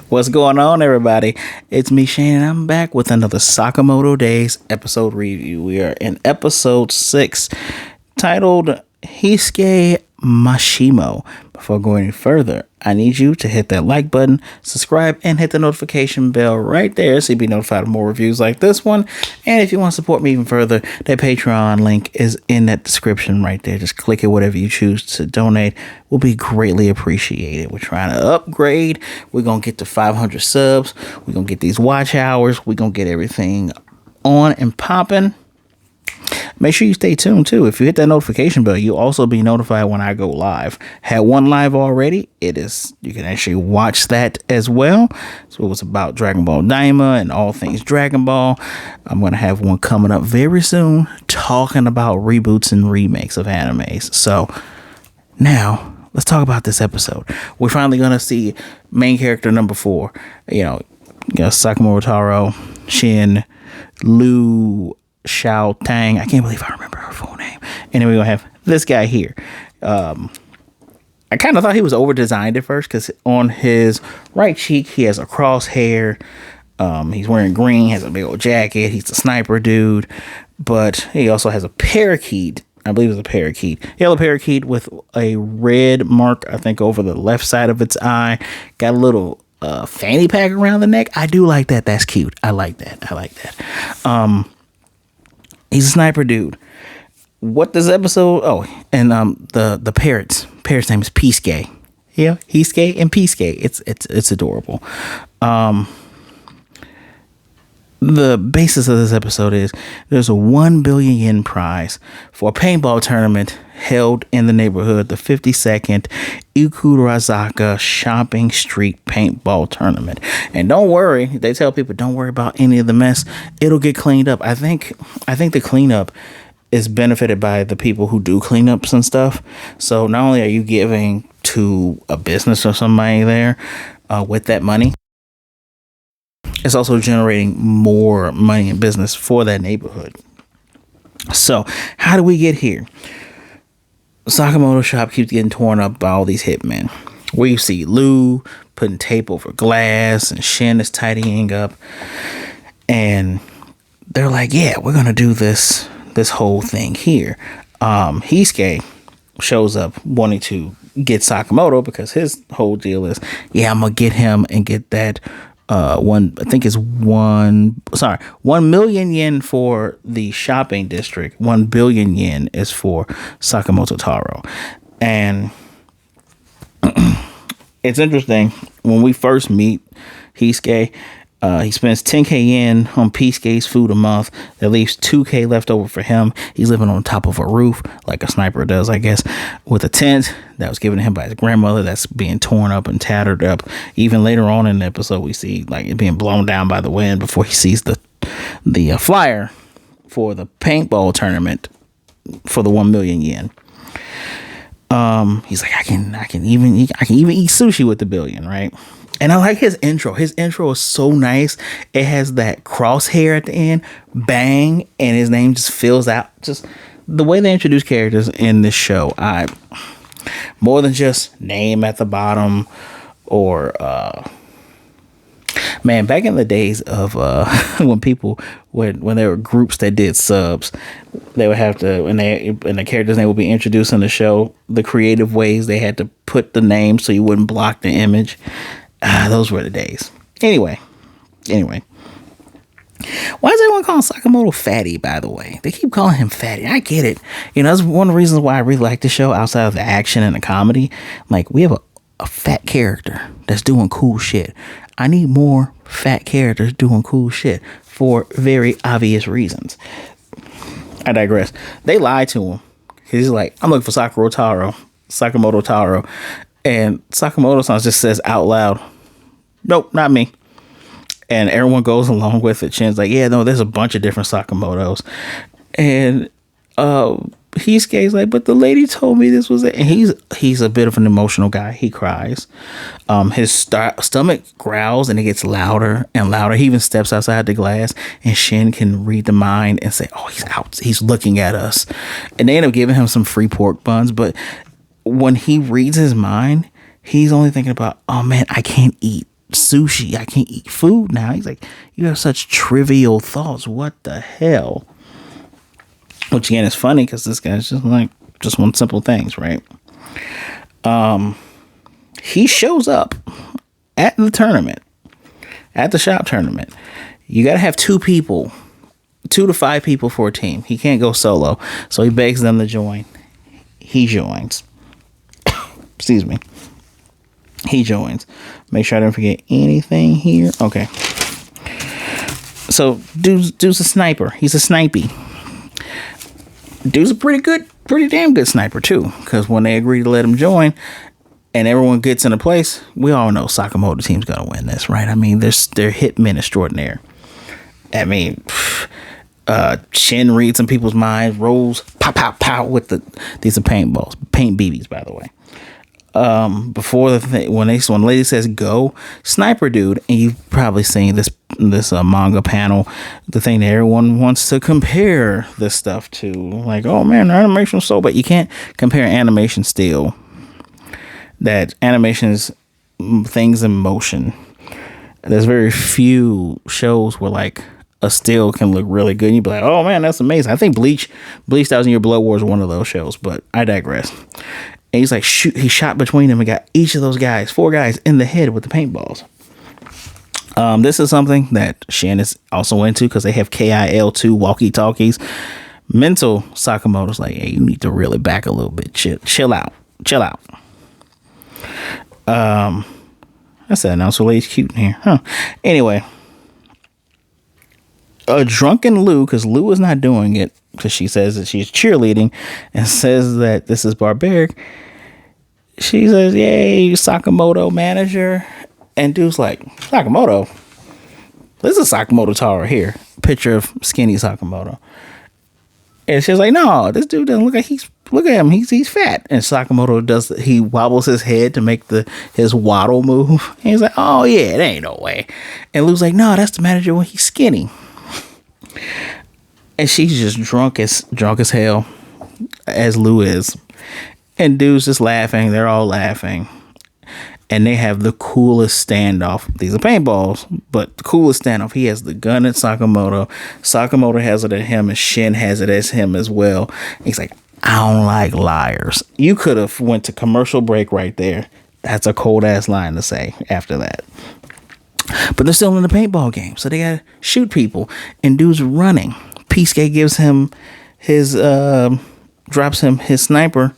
What's going on, everybody? It's me, Shayne, and I'm back with another Sakamoto Days episode review. We are in episode 6, titled Heisuke Mashimo. Before going any further, I need you to hit that like button, subscribe, and hit the notification bell right there so you'll be notified of more reviews like this one. And if you want to support me even further, that Patreon link is in that description right there. Just click it, whatever you choose to donate will be greatly appreciated. We're trying to upgrade. We're going to get to 500 subs. We're going to get these watch hours. We're going to get everything on and popping. Make sure you stay tuned too. If you hit that notification bell, you'll also be notified when I go live. Had one live already. You can actually watch that as well. So it was about Dragon Ball Daima and all things Dragon Ball. I'm going to have one coming up very soon talking about reboots and remakes of animes. So now let's talk about this episode. We're finally going to see main character number 4. Sakamoto, Shin, Lu Xiao Tang. I can't believe I remember her full name. Anyway, we're gonna have this guy here. I kind of thought he was over designed at first because on his right cheek he has a crosshair. He's wearing green, has a big old jacket. He's a sniper dude, but he also has a parakeet. I believe it's a parakeet, yellow parakeet with a red mark, I think, over the left side of its eye. Got a little fanny pack around the neck. I do like that. That's cute. I like that. He's a sniper dude. What this episode? Oh, and the parrot's name is Peasuke. Yeah, Heisuke and Peasuke. It's adorable. The basis of this episode is there's a 1 billion yen prize for a paintball tournament held in the neighborhood, the 52nd Ikurazaka Shopping Street Paintball Tournament. And don't worry, they tell people don't worry about any of the mess. It'll get cleaned up. I think the cleanup is benefited by the people who do cleanups and stuff. So not only are you giving to a business or somebody there with that money, it's also generating more money in business for that neighborhood. So how do we get here? Sakamoto shop keeps getting torn up by all these hitmen. We see Lu putting tape over glass and Shin is tidying up. And they're like, yeah, we're going to do this whole thing here. Heisuke shows up wanting to get Sakamoto because his whole deal is, yeah, I'm going to get him and get that 1 million yen for the shopping district. 1 billion yen is for Sakamoto Taro. And it's interesting when we first meet Heisuke, he spends 10k yen on Peasuke's food a month. That leaves 2k left over for him. He's living on top of a roof like a sniper does, I guess, with a tent that was given to him by his grandmother that's being torn up and tattered up. Even later on in the episode, we see like it being blown down by the wind before he sees the flyer for the paintball tournament for the 1 million yen. He's like, I can even eat sushi with the billion, right? And I like his intro. His intro is so nice. It has that crosshair at the end, bang, and his name just fills out. Just the way they introduce characters in this show, more than just name at the bottom or man, back in the days of when there were groups that did subs, they would have to, and the character's name would be introduced in the show, the creative ways they had to put the name so you wouldn't block the image. Those were the days. Anyway. Why does everyone call Sakamoto Fatty, by the way? They keep calling him Fatty. I get it. That's one of the reasons why I really like the show outside of the action and the comedy. Like, we have a fat character that's doing cool shit. I need more fat characters doing cool shit for very obvious reasons. I digress. They lied to him. He's like, I'm looking for Sakamoto Taro. And Sakamoto-san just says out loud, nope, not me. And everyone goes along with it. Shin's like, yeah, no, there's a bunch of different Sakamotos. And Heisuke's like, but the lady told me this was it. And he's a bit of an emotional guy. He cries. His stomach growls and it gets louder and louder. He even steps outside the glass and Shin can read the mind and say, oh, he's out. He's looking at us. And they end up giving him some free pork buns. But when he reads his mind, he's only thinking about, oh man, I can't eat sushi. I can't eat food now. He's like, you have such trivial thoughts. What the hell? Which again is funny because this guy's just one simple things, right? He shows up at the tournament, at the shop tournament. You got to have 2 to 5 people for a team. He can't go solo. So he begs them to join. He joins. Excuse me. He joins. Make sure I don't forget anything here. Okay. So dude's a sniper. He's a snipey. Dude's a pretty damn good sniper too. Because when they agree to let him join and everyone gets into place, we all know Sakamoto team's gonna win this, right? I mean, they're hitmen extraordinaire. I mean, Shin reads in people's minds, rolls, pow, pow, pow with these are paintballs, paint BBs, by the way. Before when the lady says go, sniper dude, and you've probably seen this manga panel, the thing that everyone wants to compare this stuff to, like, oh man, the animation's so, but you can't compare animation still. That animation is things in motion. There's very few shows where like a still can look really good and you'd be like, oh man, that's amazing. I think Bleach 1,000 Year Blood War is one of those shows, but I digress. And he's like, shoot, he shot between them and got each of those guys, 4 guys, in the head with the paintballs. This is something that Shayne is also into because they have KIL2 walkie-talkies. Mental Sakamoto's like, hey, you need to really back a little bit. Chill out. I said, now so lady's cute in here, huh? Anyway, a drunken Lou, because Lou is not doing it because she says that she's cheerleading and says that this is barbaric. She says, yay, Sakamoto manager. And dude's like, Sakamoto? This is Sakamoto Taro here. Picture of skinny Sakamoto. And she's like, no, this dude doesn't look like look at him, he's fat. And Sakamoto he wobbles his head to make his waddle move. And he's like, oh yeah, there ain't no way. And Lou's like, no, that's the manager when he's skinny. And she's just drunk as hell, as Lou is. And dude's just laughing. They're all laughing. And they have the coolest standoff. These are paintballs, but the coolest standoff. He has the gun at Sakamoto. Sakamoto has it at him, and Shin has it as him as well. He's like, I don't like liars. You could have went to commercial break right there. That's a cold ass line to say after that. But they're still in the paintball game, so they gotta shoot people. And dude's running. Peasuke gives him drops him his sniper,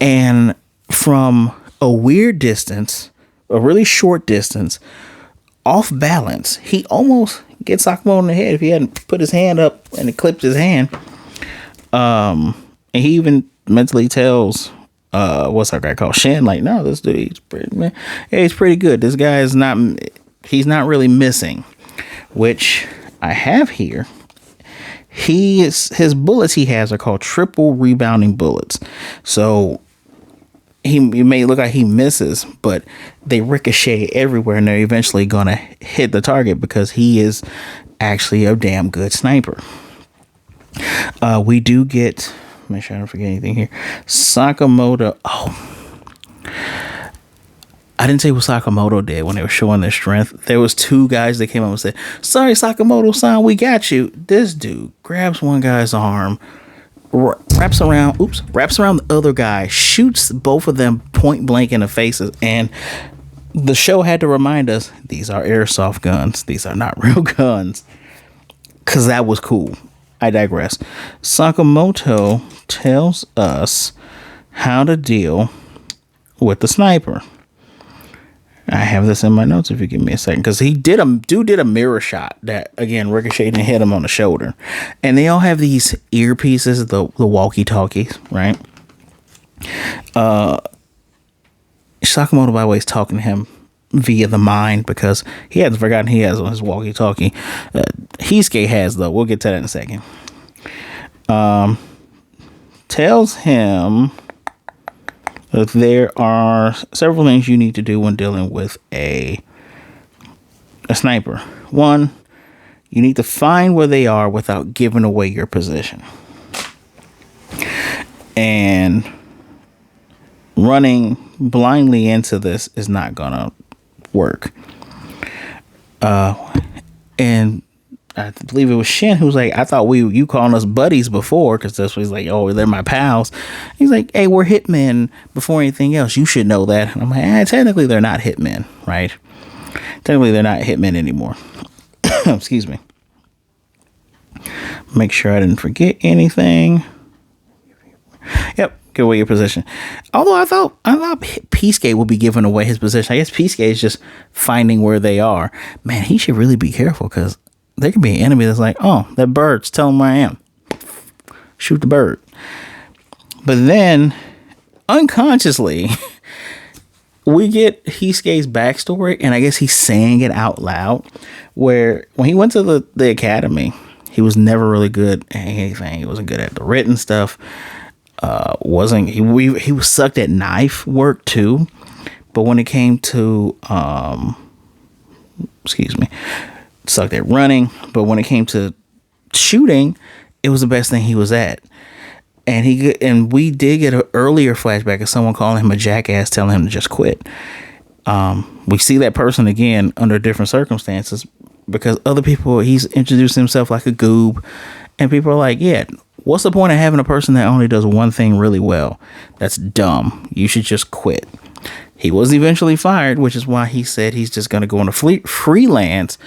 and from a weird distance, a really short distance, off balance, he almost gets Sakamoto in the head if he hadn't put his hand up and it clipped his hand. And he even mentally tells what's that guy called, Shin, like, no, this dude, he's pretty good. This guy is he's not really missing, which I have here. His bullets he has are called triple rebounding bullets. So he may look like he misses, but they ricochet everywhere and they're eventually gonna hit the target because he is actually a damn good sniper. We do get, make sure I don't forget anything here. Sakamoto. Oh, I didn't say what Sakamoto did when they were showing their strength. There was 2 guys that came up and said, sorry, Sakamoto-san, we got you. This dude grabs one guy's arm, wraps around the other guy, shoots both of them point blank in the faces. And the show had to remind us, these are airsoft guns. These are not real guns. Because that was cool. I digress. Sakamoto tells us how to deal with the sniper. I have this in my notes if you give me a second, because he did a mirror shot that again ricocheted and hit him on the shoulder. And they all have these earpieces, the walkie-talkies, right? Sakamoto, by the way, is talking to him via the mind because he hasn't forgotten he has on his walkie-talkie. Heisuke has, though. We'll get to that in a second. Tells him that there are several things you need to do when dealing with a sniper. 1, you need to find where they are without giving away your position. And running blindly into this is not gonna work. And I believe it was Shin who was like, I thought you calling us buddies before, because that's what he's like, oh, they're my pals. He's like, hey, we're hitmen before anything else. You should know that. And I'm like, technically they're not hitmen, right? Technically they're not hitmen anymore. Excuse me. Make sure I didn't forget anything. Yep. Give away your position. Although I thought Peacegate would be giving away his position. I guess Peacegate is just finding where they are. Man, he should really be careful, because there could be an enemy that's like, oh, that bird's telling where I am. Shoot the bird. But then, unconsciously, we get Heisuke's backstory, and I guess he's saying it out loud, where when he went to the academy, he was never really good at anything. He wasn't good at the written stuff. He was sucked at knife work too, but when it came to sucked at running, but when it came to shooting, it was the best thing he was at. And we did get an earlier flashback of someone calling him a jackass, telling him to just quit. We see that person again under different circumstances, because other people, he's introduced himself like a goob, and people are like, yeah, what's the point of having a person that only does one thing really well? That's dumb. You should just quit. He was eventually fired, which is why he said he's just going to go into freelance,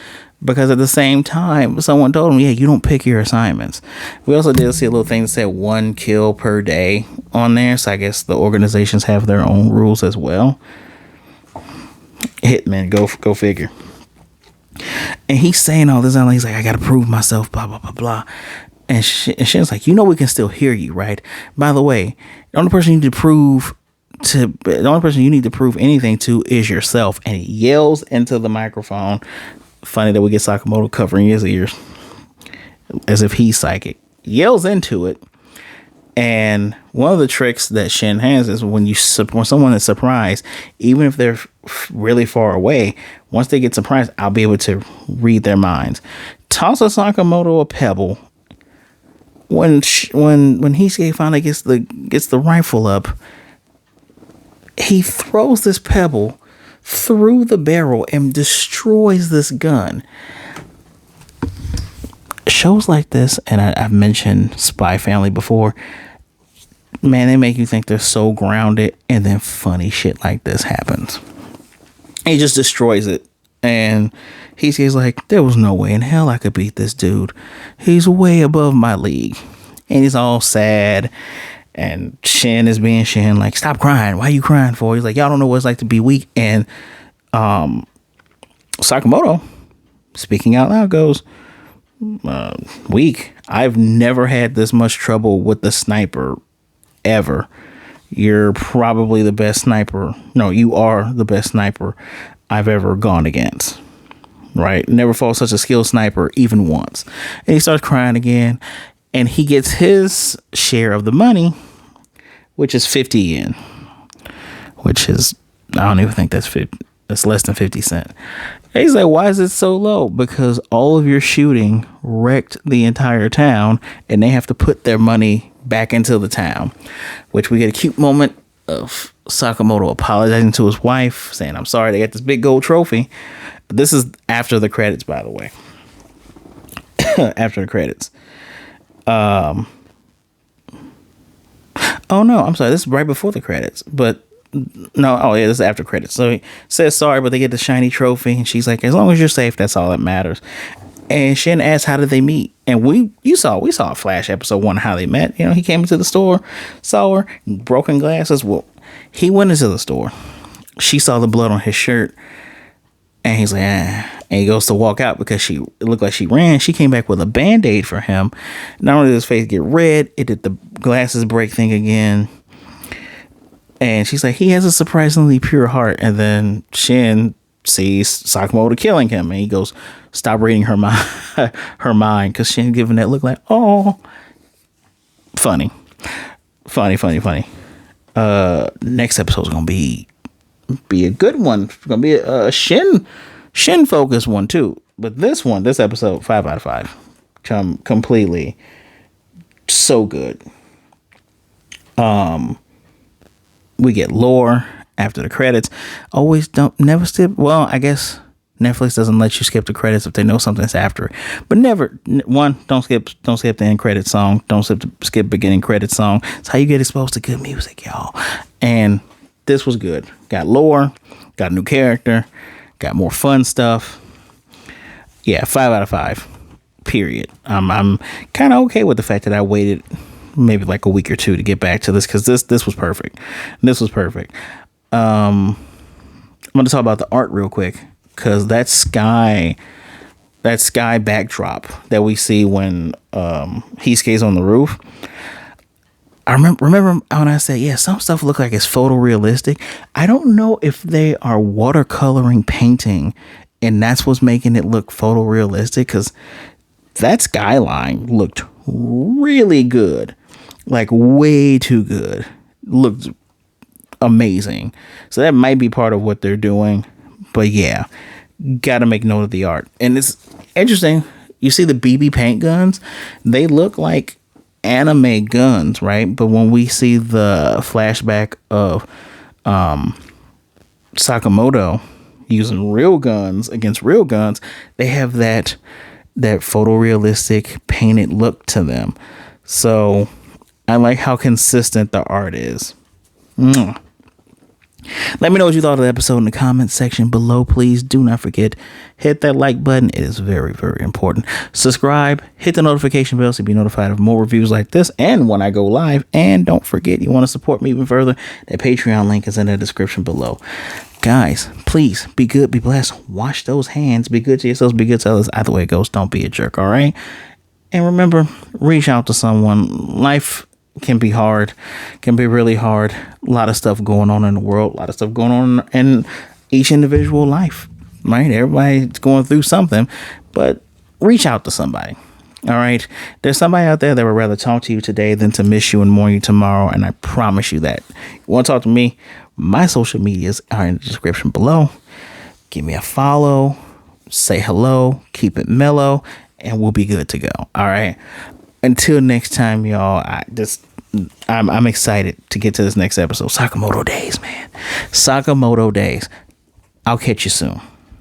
because at the same time, someone told him, yeah, you don't pick your assignments. We also did see a little thing that said 1 kill per day on there. So I guess the organizations have their own rules as well. Hitman, go figure. And he's saying all this, and he's like, I got to prove myself, blah, blah, blah, blah. And Shin's like, we can still hear you, right? By the way, the only person you need to prove anything to is yourself. And he yells into the microphone. Funny that we get Sakamoto covering his ears as if he's psychic. Yells into it. And one of the tricks that Shin has is when someone is surprised, even if they're really far away, once they get surprised, I'll be able to read their minds. Toss a Sakamoto a pebble. When Heisuke finally gets the rifle up, he throws this pebble through the barrel and destroys this gun. Shows like this, and I've mentioned Spy Family before, man, they make you think they're so grounded, and then funny shit like this happens. He just destroys it, and he's like, there was no way in hell I could beat this dude. He's way above my league. And he's all sad, and Shin is being Shin, like, stop crying. Why are you crying for? He's like, y'all don't know what it's like to be weak. And Sakamoto, speaking out loud, goes, weak. I've never had this much trouble with the sniper ever. You're probably the best sniper. No, you are the best sniper I've ever gone against. Right? Never fought such a skilled sniper even once. And he starts crying again, and he gets his share of the money, which is 50 yen, which is, I don't even think that's less than 50 cents. And he's like, why is it so low? Because all of your shooting wrecked the entire town, and they have to put their money back into the town, which we get a cute moment of Sakamoto apologizing to his wife, saying, I'm sorry they got this big gold trophy. This is after the credits, by the way. After the credits. Oh no, I'm sorry. This is right before the credits, but no. Oh yeah, this is after credits. So he says sorry, but they get the shiny trophy, and she's like, as long as you're safe, that's all that matters. And Shin asks, how did they meet? And we saw a flash episode 1 how they met. He came into the store, saw her, broken glasses. Well, he went into the store. She saw the blood on his shirt, and he's like, and he goes to walk out because it looked like she ran. She came back with a Band-Aid for him. Not only did his face get red, it did the glasses break thing again. And she's like, he has a surprisingly pure heart. And then Shin sees Sakamoto killing him, and he goes, stop reading her mind, because Shin giving that look like, oh, funny. Next episode is gonna be a good one. It's gonna be a Shin focused one too. But this episode, 5 out of 5, completely so good. We get lore after the credits. Always don't never skip. Well, I guess Netflix doesn't let you skip the credits if they know something's after it. But never, one, don't skip the end credit song. Don't skip beginning credit song. It's how you get exposed to good music, y'all. And this was good. Got lore, got a new character, got more fun stuff. Yeah, 5 out of 5. Period. I'm kind of okay with the fact that I waited maybe like a week or two to get back to this, because this was perfect. This was perfect. I'm going to talk about the art real quick, because that sky backdrop that we see when Heisuke's on the roof. I remember when I said, yeah, some stuff look like it's photorealistic. I don't know if they are watercoloring painting and that's what's making it look photorealistic, because that skyline looked really good, like way too good. Looked amazing. So that might be part of what they're doing. But yeah, gotta make note of the art. And it's interesting. You see the BB paint guns, they look like anime guns, right? But when we see the flashback of Sakamoto using real guns against real guns, they have that photorealistic painted look to them. So I like how consistent the art is. Let me know what you thought of the episode in the comments section below. Please do not forget, hit that like button. It is very, very important. Subscribe, hit the notification bell so you'll be notified of more reviews like this and when I go live. And don't forget, you want to support me even further, that Patreon link is in the description below. Guys, please be good, be blessed, wash those hands, be good to yourselves, be good to others. Either way it goes, don't be a jerk, all right? And remember, reach out to someone. Life can be hard, can be really hard. A lot of stuff going on in the world, a lot of stuff going on in each individual life, right? Everybody's going through something, but reach out to somebody. All right. There's somebody out there that would rather talk to you today than to miss you and mourn you tomorrow. And I promise you that. You want to talk to me? My social medias are in the description below. Give me a follow, say hello, keep it mellow, and we'll be good to go. All right. Until next time, y'all, I'm excited to get to this next episode. Sakamoto days, man. Sakamoto days. I'll catch you soon.